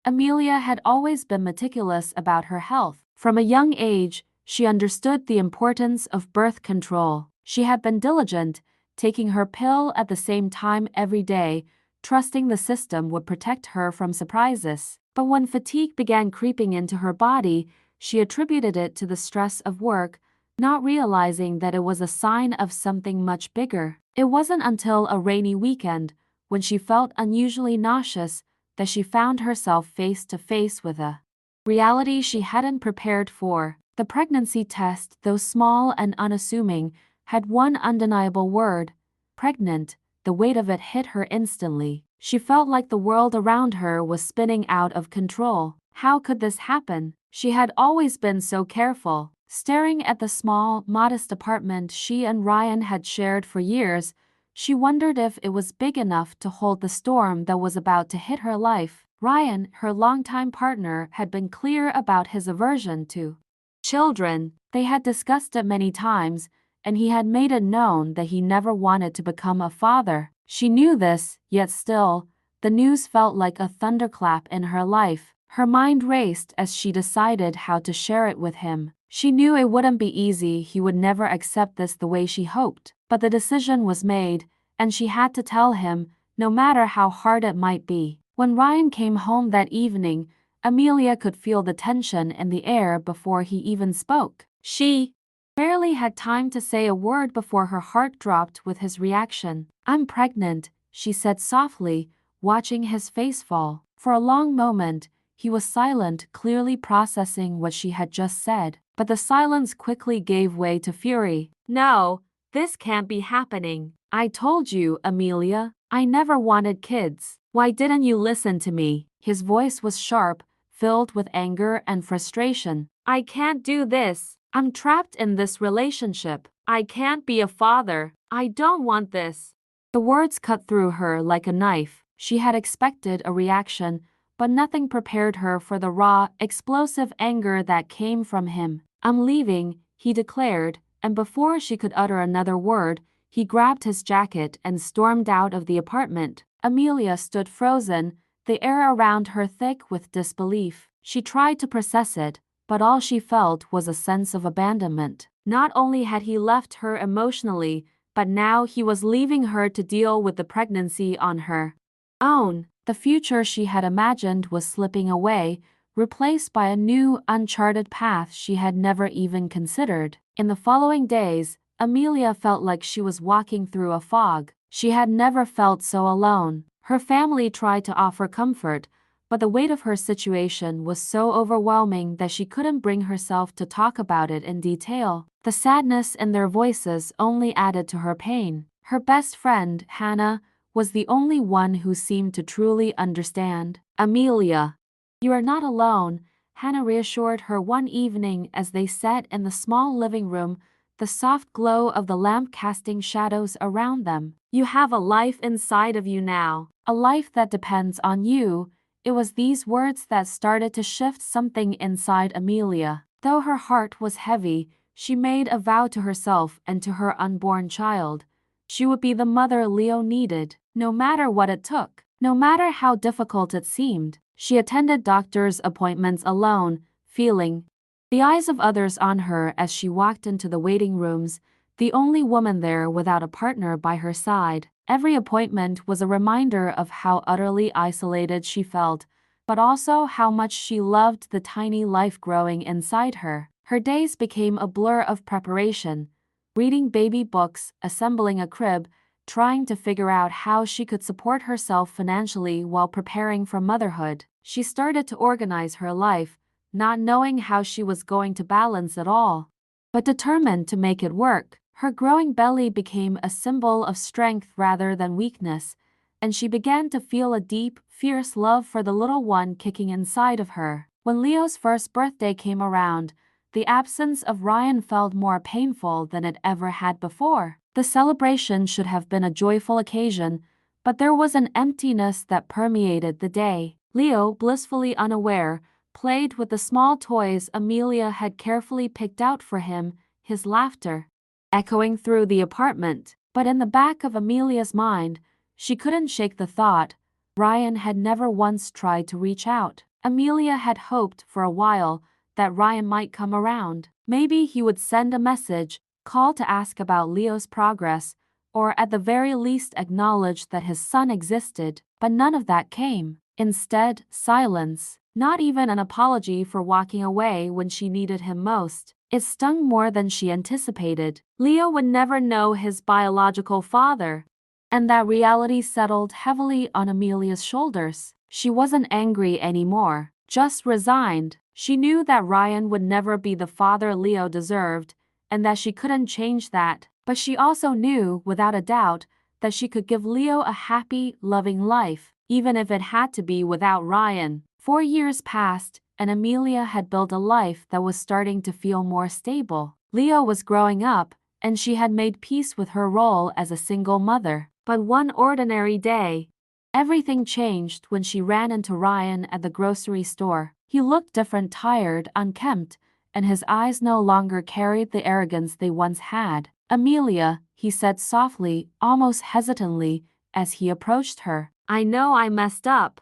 Amelia had always been meticulous about her health. From a young age, she understood the importance of birth control. She had been diligent, taking her pill at the same time every day, trusting the system would protect her from surprises. But when fatigue began creeping into her body, she attributed it to the stress of work, not realizing that it was a sign of something much bigger. It wasn't until a rainy weekend, when she felt unusually nauseous, that she found herself face to face with a reality she hadn't prepared for. The pregnancy test, though small and unassuming, had one undeniable word: pregnant. The weight of it hit her instantly. She felt like the world around her was spinning out of control. How could this happen? She had always been so careful. Staring at the small, modest apartment she and Ryan had shared for years, she wondered if it was big enough to hold the storm that was about to hit her life. Ryan, her longtime partner, had been clear about his aversion to children. They had discussed it many times, and he had made it known that he never wanted to become a father. She knew this, yet still, the news felt like a thunderclap in her life. Her mind raced as she decided how to share it with him. She knew it wouldn't be easy, he would never accept this the way she hoped. But the decision was made, and she had to tell him, no matter how hard it might be. When Ryan came home that evening, Amelia could feel the tension in the air before he even spoke. She barely had time to say a word before her heart dropped with his reaction. "I'm pregnant," she said softly, watching his face fall. For a long moment, he was silent, clearly processing what she had just said. But the silence quickly gave way to fury. "No, this can't be happening. I told you, Amelia, I never wanted kids. Why didn't you listen to me?" His voice was sharp, filled with anger and frustration. "I can't do this. I'm trapped in this relationship. I can't be a father. I don't want this." The words cut through her like a knife. She had expected a reaction, but nothing prepared her for the raw, explosive anger that came from him. "I'm leaving," he declared, and before she could utter another word, he grabbed his jacket and stormed out of the apartment. Amelia stood frozen, the air around her thick with disbelief. She tried to process it, but all she felt was a sense of abandonment. Not only had he left her emotionally, but now he was leaving her to deal with the pregnancy on her own. The future she had imagined was slipping away, replaced by a new, uncharted path she had never even considered. In the following days, Amelia felt like she was walking through a fog. She had never felt so alone. Her family tried to offer comfort, but the weight of her situation was so overwhelming that she couldn't bring herself to talk about it in detail. The sadness in their voices only added to her pain. Her best friend, Hannah, was the only one who seemed to truly understand. "Amelia, you are not alone," Hannah reassured her one evening as they sat in the small living room, the soft glow of the lamp casting shadows around them. "You have a life inside of you now, a life that depends on you." It was these words that started to shift something inside Amelia. Though her heart was heavy, she made a vow to herself and to her unborn child. She would be the mother Leo needed, no matter what it took, no matter how difficult it seemed. She attended doctor's appointments alone, feeling the eyes of others on her as she walked into the waiting rooms, the only woman there without a partner by her side. Every appointment was a reminder of how utterly isolated she felt, but also how much she loved the tiny life growing inside her. Her days became a blur of preparation, reading baby books, assembling a crib, trying to figure out how she could support herself financially while preparing for motherhood. She started to organize her life, not knowing how she was going to balance it all, but determined to make it work. Her growing belly became a symbol of strength rather than weakness, and she began to feel a deep, fierce love for the little one kicking inside of her. When Leo's first birthday came around, the absence of Ryan felt more painful than it ever had before. The celebration should have been a joyful occasion, but there was an emptiness that permeated the day. Leo, blissfully unaware, played with the small toys Amelia had carefully picked out for him, his laughter echoing through the apartment. But in the back of Amelia's mind, she couldn't shake the thought, Ryan had never once tried to reach out. Amelia had hoped for a while that Ryan might come around. Maybe he would send a message, call to ask about Leo's progress, or at the very least acknowledge that his son existed, but none of that came. Instead, silence. Not even an apology for walking away when she needed him most. It stung more than she anticipated. Leo would never know his biological father, and that reality settled heavily on Amelia's shoulders. She wasn't angry anymore, just resigned. She knew that Ryan would never be the father Leo deserved, and that she couldn't change that. But she also knew, without a doubt, that she could give Leo a happy, loving life, even if it had to be without Ryan. 4 years passed, and Amelia had built a life that was starting to feel more stable. Leo was growing up, and she had made peace with her role as a single mother. But one ordinary day, everything changed when she ran into Ryan at the grocery store. He looked different, tired, unkempt, and his eyes no longer carried the arrogance they once had. "Amelia," he said softly, almost hesitantly, as he approached her. "I know I messed up.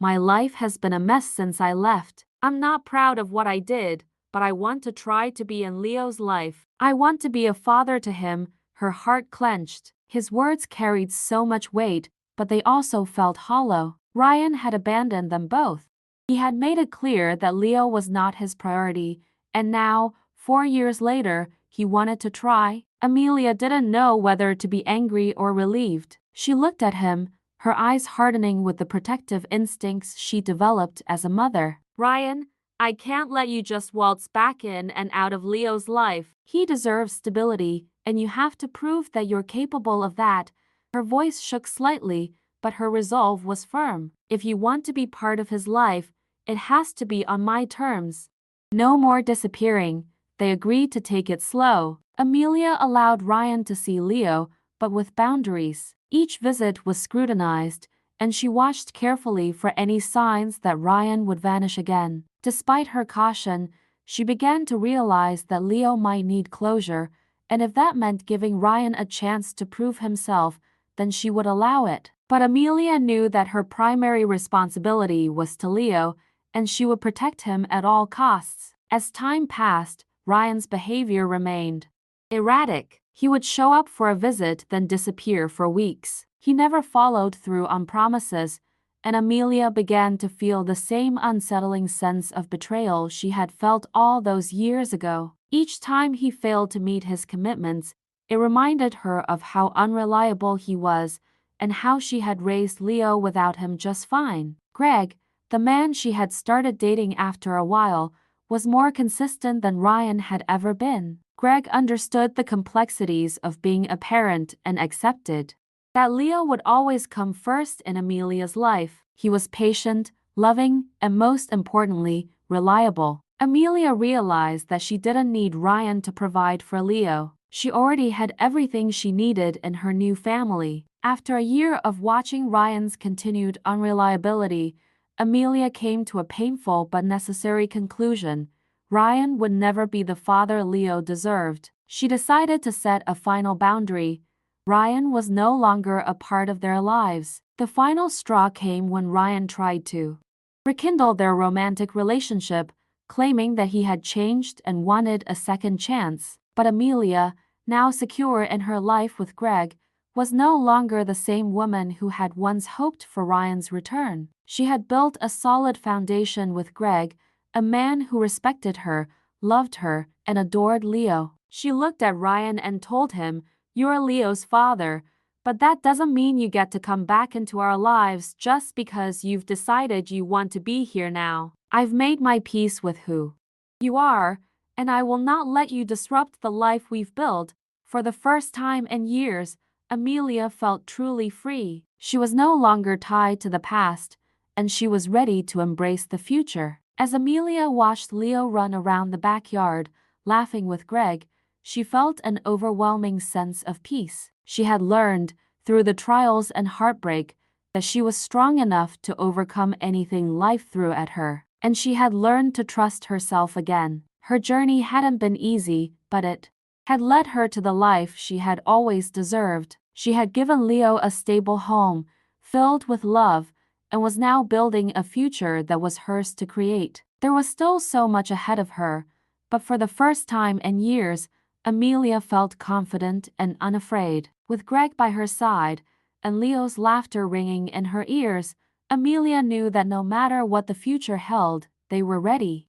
My life has been a mess since I left. I'm not proud of what I did, but I want to try to be in Leo's life. I want to be a father to him." Her heart clenched. His words carried so much weight, but they also felt hollow. Ryan had abandoned them both. He had made it clear that Leo was not his priority, and now, 4 years later, he wanted to try. Amelia didn't know whether to be angry or relieved. She looked at him, her eyes hardening with the protective instincts she developed as a mother. "Ryan, I can't let you just waltz back in and out of Leo's life. He deserves stability, and you have to prove that you're capable of that." Her voice shook slightly, but her resolve was firm. "If you want to be part of his life, it has to be on my terms. No more disappearing." They agreed to take it slow. Amelia allowed Ryan to see Leo, but with boundaries. Each visit was scrutinized, and she watched carefully for any signs that Ryan would vanish again. Despite her caution, she began to realize that Leo might need closure, and if that meant giving Ryan a chance to prove himself, then she would allow it. But Amelia knew that her primary responsibility was to Leo, and she would protect him at all costs. As time passed, Ryan's behavior remained erratic. He would show up for a visit then disappear for weeks. He never followed through on promises, and Amelia began to feel the same unsettling sense of betrayal she had felt all those years ago. Each time he failed to meet his commitments, it reminded her of how unreliable he was and how she had raised Leo without him just fine. Greg, the man she had started dating after a while, was more consistent than Ryan had ever been. Greg understood the complexities of being a parent and accepted that Leo would always come first in Amelia's life. He was patient, loving, and most importantly, reliable. Amelia realized that she didn't need Ryan to provide for Leo. She already had everything she needed in her new family. After a year of watching Ryan's continued unreliability, Amelia came to a painful but necessary conclusion. Ryan would never be the father Leo deserved. She decided to set a final boundary. Ryan was no longer a part of their lives. The final straw came when Ryan tried to rekindle their romantic relationship, claiming that he had changed and wanted a second chance. But Amelia, now secure in her life with Greg, was no longer the same woman who had once hoped for Ryan's return. She had built a solid foundation with Greg, a man who respected her, loved her, and adored Leo. She looked at Ryan and told him, "You're Leo's father, but that doesn't mean you get to come back into our lives just because you've decided you want to be here now. I've made my peace with who you are, and I will not let you disrupt the life we've built." For the first time in years, Amelia felt truly free. She was no longer tied to the past, and she was ready to embrace the future. As Amelia watched Leo run around the backyard, laughing with Greg, she felt an overwhelming sense of peace. She had learned, through the trials and heartbreak, that she was strong enough to overcome anything life threw at her, and she had learned to trust herself again. Her journey hadn't been easy, but it had led her to the life she had always deserved. She had given Leo a stable home, filled with love, and was now building a future that was hers to create. There was still so much ahead of her, but for the first time in years, Amelia felt confident and unafraid. With Greg by her side, and Leo's laughter ringing in her ears, Amelia knew that no matter what the future held, they were ready.